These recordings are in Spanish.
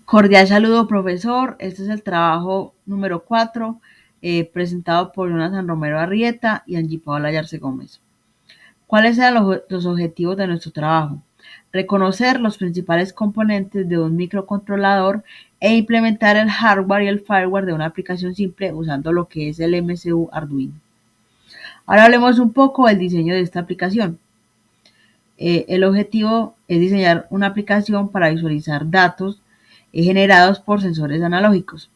Cordial saludo, profesor. Este es el trabajo número 4, presentado por Jonathan Romero Arrieta y Angie Paola Yarce Gómez. ¿Cuáles eran los objetivos de nuestro trabajo? Reconocer los principales componentes de un microcontrolador e implementar el hardware y el firmware de una aplicación simple usando lo que es el MCU Arduino. Ahora hablemos un poco del diseño de esta aplicación. El objetivo es diseñar una aplicación para visualizar datos generados por sensores analógicos.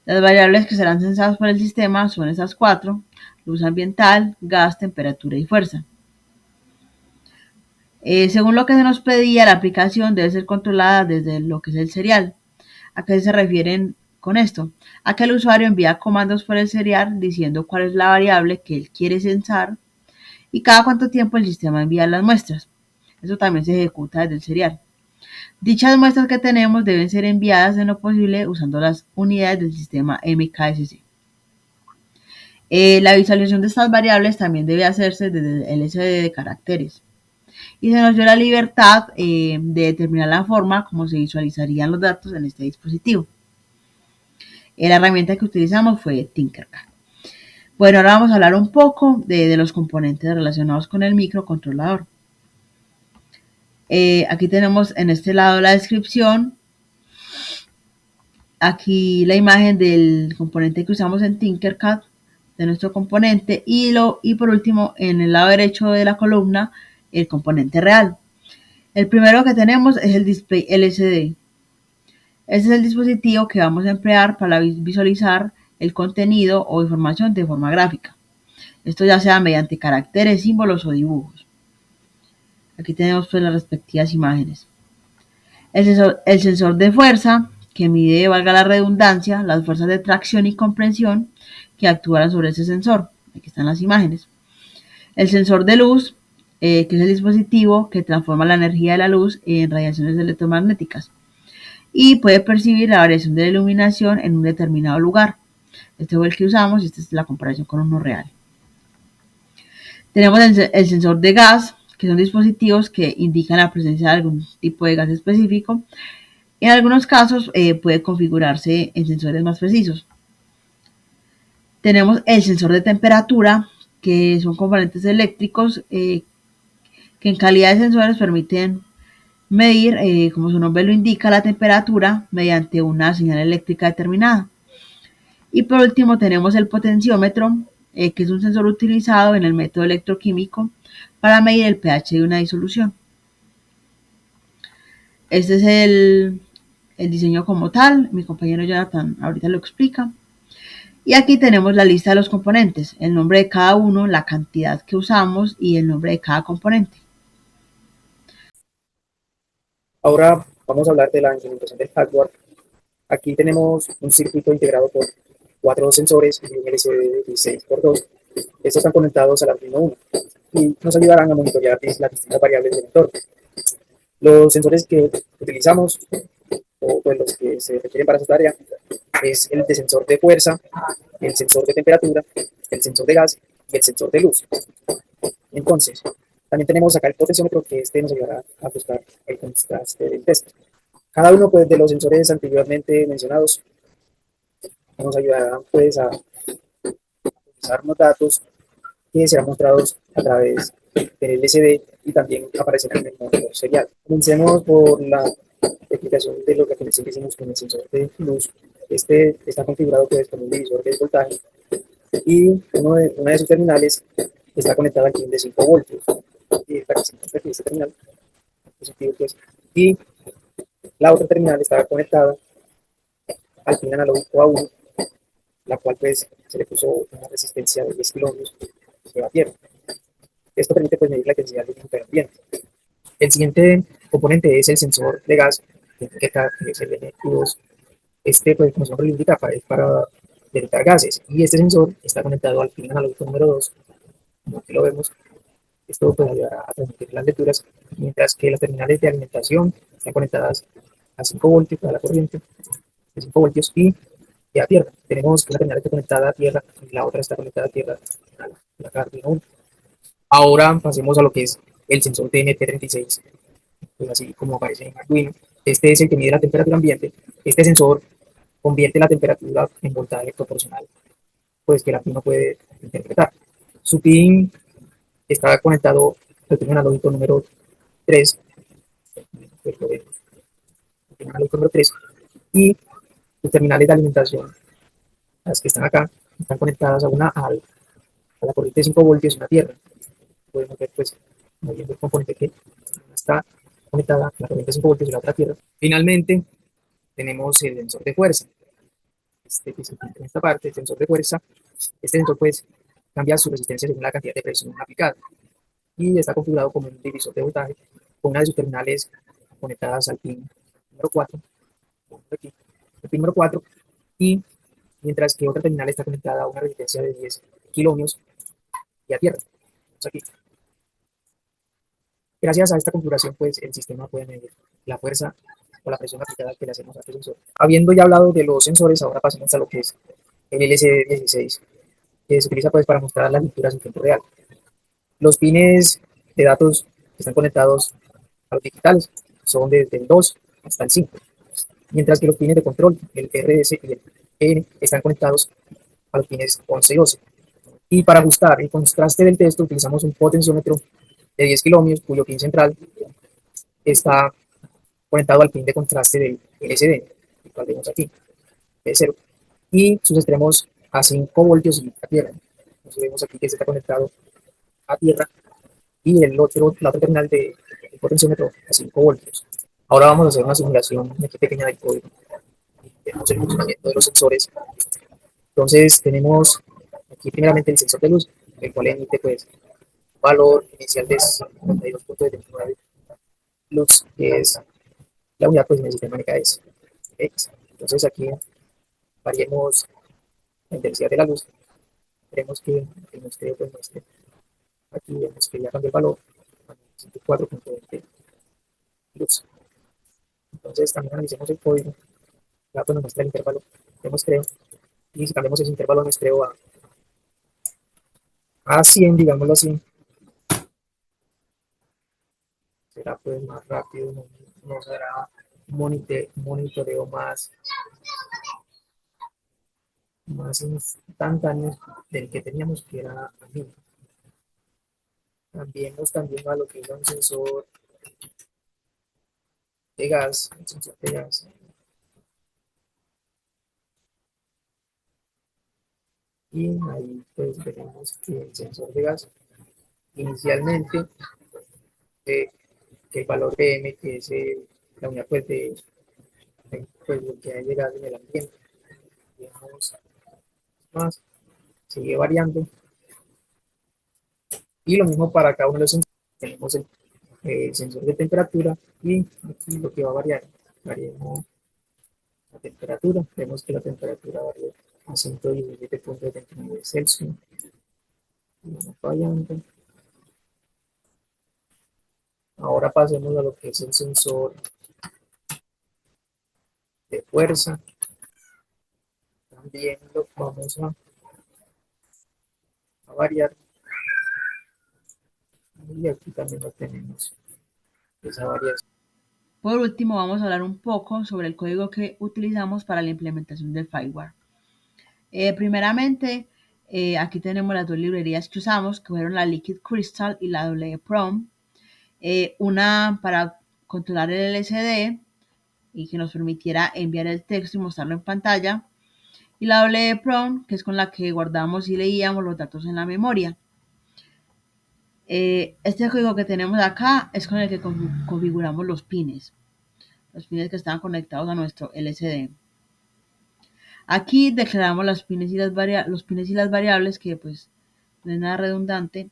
Las variables que serán censadas por el sistema son esas 4: luz ambiental, gas, temperatura y fuerza. Según lo que se nos pedía, la aplicación debe ser controlada desde lo que es el serial. ¿A qué se refieren con esto? A que el usuario envía comandos por el serial diciendo cuál es la variable que él quiere censar y cada cuánto tiempo el sistema envía las muestras. Eso también se ejecuta desde el serial. Dichas muestras que tenemos deben ser enviadas en lo posible usando las unidades del sistema MKSC. La visualización de estas variables también debe hacerse desde el LSD de caracteres. Y se nos dio la libertad de determinar la forma como se visualizarían los datos en este dispositivo. La herramienta que utilizamos fue Tinkercad. Bueno, ahora vamos a hablar un poco de los componentes relacionados con el microcontrolador. Aquí tenemos en este lado la descripción, aquí la imagen del componente que usamos en Tinkercad, de nuestro componente, y por último, en el lado derecho de la columna, el componente real. El primero que tenemos es el display LCD. Este es el dispositivo que vamos a emplear para visualizar el contenido o información de forma gráfica. Esto ya sea mediante caracteres, símbolos o dibujos. Aquí tenemos pues las respectivas imágenes. El sensor de fuerza, que mide, valga la redundancia, las fuerzas de tracción y comprensión que actuarán sobre ese sensor. Aquí están las imágenes. El sensor de luz, que es el dispositivo que transforma la energía de la luz en radiaciones electromagnéticas y puede percibir la variación de la iluminación en un determinado lugar. Este fue el que usamos y esta es la comparación con uno real. Tenemos el sensor de gas, que son dispositivos que indican la presencia de algún tipo de gas específico. En algunos casos puede configurarse en sensores más precisos. Tenemos el sensor de temperatura, que son componentes eléctricos que en calidad de sensores permiten medir, como su nombre lo indica, la temperatura mediante una señal eléctrica determinada. Y por último tenemos el potenciómetro, que es un sensor utilizado en el método electroquímico para medir el pH de una disolución. Este es el diseño como tal, mi compañero Jonathan ahorita lo explica. Y aquí tenemos la lista de los componentes, el nombre de cada uno, la cantidad que usamos y el nombre de cada componente. Ahora vamos a hablar de la implementación del hardware. Aquí tenemos un circuito integrado por 4 sensores y un LCD de 16x2. Estos están conectados al Arduino Uno y nos ayudarán a monitorear las distintas variables del entorno. Los sensores que utilizamos, o pues los que se requieren para esta tarea, es el de sensor de fuerza, el sensor de temperatura, el sensor de gas y el sensor de luz. Entonces, también tenemos acá el potenciómetro, que nos ayudará a buscar el contraste del test. Cada uno pues, de los sensores anteriormente mencionados nos ayudará pues, a utilizar unos datos que serán mostrados a través del LCD y también aparecerán en el monitor serial. Comencemos por la explicación de lo que hicimos con el sensor de luz. Este está configurado pues, con un divisor de voltaje y una de sus terminales está conectada al pin de 5 voltios. Y este terminal positivo, pues, y la otra terminal está conectada al pin analógico A1, la cual pues se le puso una resistencia de 10 kilómetros de la tierra. Esto permite pues, medir la intensidad del ambiente. El siguiente componente es el sensor de gas, que es el NQ2. Este, pues, como su nombre lo indica, es para detectar gases. Y este sensor está conectado al pin analógico número 2, como aquí lo vemos. Esto puede ayudar a transmitir las lecturas, mientras que las terminales de alimentación están conectadas a 5 voltios, a la corriente de 5 voltios y a tierra. Tenemos que una terminal está conectada a tierra y la otra está conectada a tierra a la Arduino 1. Ahora pasemos a lo que es el sensor de NP36, pues así como aparece en Arduino. Este es el que mide la temperatura ambiente. Este sensor convierte la temperatura en voltaje proporcional, pues que la PIN no puede interpretar. Su PIN está conectado al pin analógico número 3, y los terminales de alimentación, las que están acá, están conectadas a la corriente de 5 voltios en la Tierra. Podemos ver pues moviendo el componente que está conectada a la corriente de 5 voltios y la otra Tierra. Finalmente tenemos el sensor de fuerza, este que se encuentra en esta parte, el sensor de fuerza. Este sensor pues cambia su resistencia según la cantidad de presión aplicada y está configurado como un divisor de voltaje con una de sus terminales conectadas al pin número 4, aquí, el pin número 4, y mientras que otra terminal está conectada a una resistencia de 10 kiloohmios y a tierra. Aquí. Gracias a esta configuración, pues el sistema puede medir la fuerza o la presión aplicada que le hacemos a este sensor. Habiendo ya hablado de los sensores, ahora pasemos a lo que es el LCD16, que se utiliza pues para mostrar las lecturas en tiempo real. Los pines de datos que están conectados a los digitales son desde el 2 hasta el 5, mientras que los pines de control, el RS y el N, están conectados a los pines 11 y 12. Y para ajustar el contraste del texto utilizamos un potenciómetro de 10 kiloohmios, cuyo pin central está conectado al pin de contraste del LCD, el cual vemos aquí, de 0, y sus extremos a 5 voltios y a tierra. Entonces vemos aquí que está conectado a tierra y la otra terminal del potenciómetro a 5 voltios. Ahora vamos a hacer una simulación aquí pequeña del código. Tenemos el funcionamiento de los sensores. Entonces tenemos aquí primeramente el sensor de luz, el cual emite pues un valor inicial de 52.79 lux, que es la unidad pues en el sistema NKS. Entonces aquí variemos la intensidad de la luz. Veremos que el muestreo pues muestre. Aquí vemos que ya cambió el valor a 104.20 lux. Entonces también analicemos el código. Ya pues nos muestra el intervalo de muestreo. Y si cambiamos ese intervalo de muestreo a 100, digámoslo así, será pues más rápido, no será un monitoreo más instantáneo del que teníamos, que era a 1000. También a lo que era un sensor de gas, un sensor de gas. Y ahí pues veremos que el sensor de gas inicialmente, eh, que el valor de M, que es la unidad pues pues, lo que hay de gas en el ambiente, digamos, más, sigue variando. Y lo mismo para cada uno de los sensores. Tenemos el sensor de temperatura y aquí lo que va a variar. Variemos la temperatura. Vemos que la temperatura varía a 117.79 Celsius. Vamos fallando. Ahora pasemos a lo que es el sensor de fuerza. También lo vamos a variar. Y aquí también lo tenemos, esa variación. Por último, vamos a hablar un poco sobre el código que utilizamos para la implementación del firewall. Primeramente, aquí tenemos las dos librerías que usamos, que fueron la Liquid Crystal y la WPROM. Una para controlar el LCD y que nos permitiera enviar el texto y mostrarlo en pantalla. Y la WPROM, que es con la que guardamos y leíamos los datos en la memoria. Este código que tenemos acá es con el que configuramos los pines que están conectados a nuestro LCD. Aquí declaramos los pines y las variables, que pues no es nada redundante.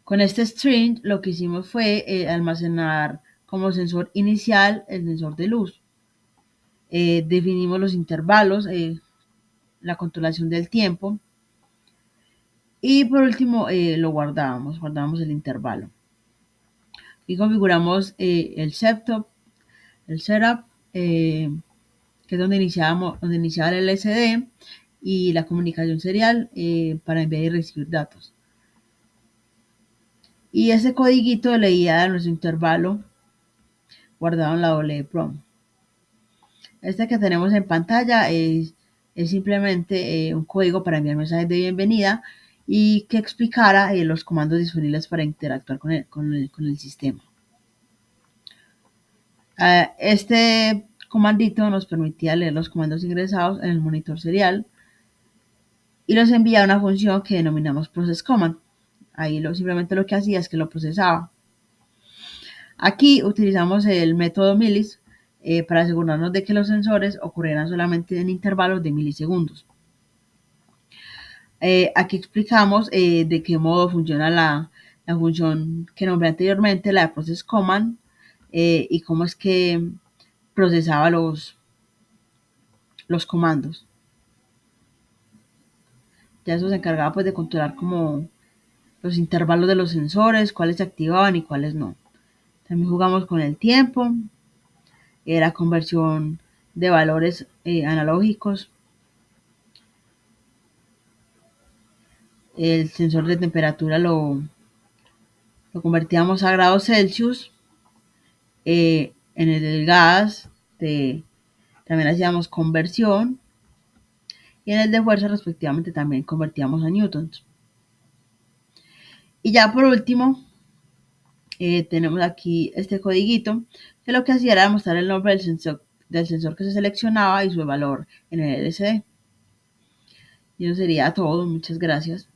Con este string lo que hicimos fue almacenar como sensor inicial el sensor de luz. Definimos los intervalos, la controlación del tiempo, y por último lo guardamos el intervalo. Y configuramos el setup, que es donde iniciaba el LCD, y la comunicación serial para enviar y recibir datos. Y ese codiguito leía nuestro intervalo guardado en la doble prom. Este que tenemos en pantalla es simplemente un código para enviar mensajes de bienvenida y que explicara los comandos disponibles para interactuar con el sistema. Este comandito nos permitía leer los comandos ingresados en el monitor serial y los envía a una función que denominamos process command. Ahí simplemente lo que hacía es que lo procesaba. Aquí utilizamos el método milis para asegurarnos de que los sensores ocurrieran solamente en intervalos de milisegundos. Aquí explicamos de qué modo funciona la función que nombré anteriormente, la de process command, y cómo es que procesaba los comandos. Ya eso se encargaba pues de controlar como los intervalos de los sensores, cuáles se activaban y cuáles no. También jugamos con el tiempo, la conversión de valores analógicos, el sensor de temperatura lo convertíamos a grados Celsius, en el del gas también hacíamos conversión y en el de fuerza respectivamente también convertíamos a newtons. Y ya por último tenemos aquí este codiguito que lo que hacía era mostrar el nombre del sensor que se seleccionaba y su valor en el LCD. Y eso sería todo. Muchas gracias.